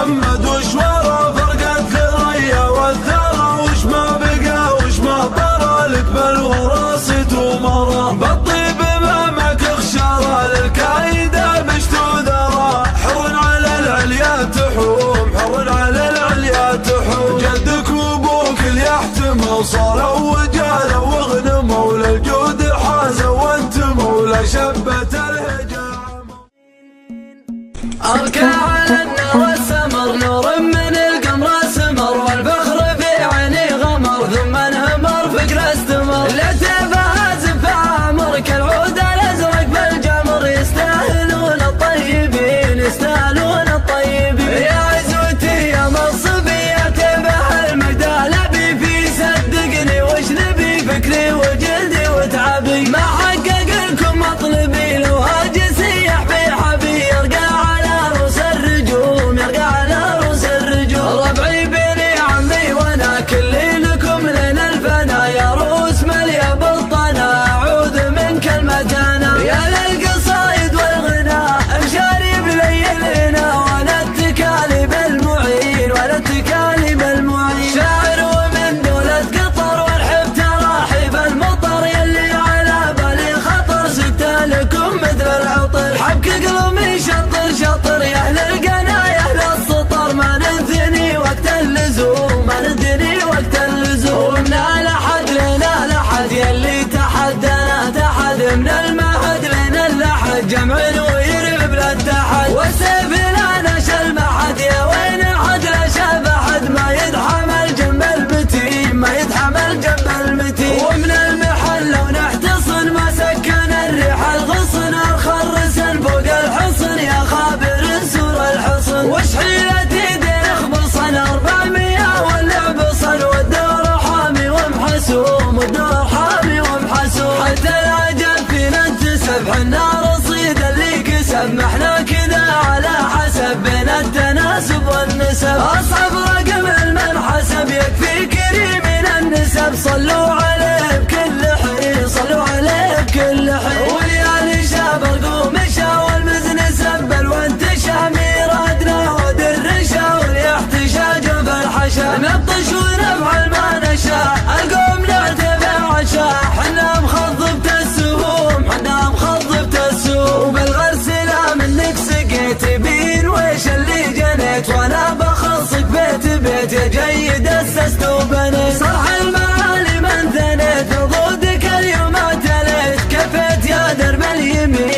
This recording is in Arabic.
محمد وش ورا فرقة ثريا والثرى وش ما بقى وش ما طرى لك بالوراثة ومرى بالطيب امامك اخشارى للكايدة بشت وذرى حر على العليا تحوم حر على العليا تحوم جدك وابوك اللي يحتمل صاروا وجاله واغنموا للجود حازوا وانت مولى شبة الهجام أركع على النار السمر نور من القمر سمر والفخر في عيني غمر ثم انهمر فقر استمر لا تفاز فامر كالعود الازرق بالجمر يستاهلون الطيبين يستاهلون الطيبين يا عزوتي يا مصبية تبع المجدال ابي في صدقني وش نبي فكري وجلدي وتعبي ما حقق لكم مطلبي لو هاجي سيح في حبي يرقى على رؤوس الرجوم يرقى على رؤوس الرجوم ربعي بيني عمي وانا كلي لكم لين الفنا يا رؤوس مليا بلطنا اعوذ من كلمتنا يا للقصايد والغناء امشاري بليلنا وانا اتكالي بالمعين وانا اتكالي بالمعين شاعر ومن دولة قطر والحب تراحب المطر يلي على بالي خطر سكت لكم مثل العطر حبك قلبي شطر شطر يا اهل القنا يا اهل السطر ما ننثني وقت اللزوم ما ننثني وقت اللزوم ومن لحد لنا لحد يلي تحدنا تحد من المهد لنا اللحد جمع ويرب للتحد والسيف لا نشل محد يا وين حد لا شاف احد ما يتحمل جنب المتين ما يتحمل جنب المتين ومن المحل لو نحتصن ما سكن الريح الغصن الخرسن فوق الحصن يا خابر سور الحصن وش حيلتي دين اخبصن 400 واللعب صن والدور حامي ومحسوم والدور حامي ومحسوم حتى العجب فينا انتسب حنا رصيد اللي كسب ما احنا كذا على حسب بين التناسب والنسب اصعب رقم المنحسب يكفي كريم من النسب صلوا عليه بكل حين صلوا عليه بكل حين وليالي شاب قوم شا والمزن سبل وانت شامي رادنا ودر شا والاحتشاج بالحشا نبطش ونفعل ما نشاء القوم نعتبر عشاء حنا مخضبت السهوم حنا مخضبت السهوم وبالغرس لا منك سقيت بين ويش اللي جنيت وانا بخلصك بيت بيت يا جيد اسست وبنيت صرح المعالي من ثنيت وضودك اليوم تليت كفيت يا درب اليمين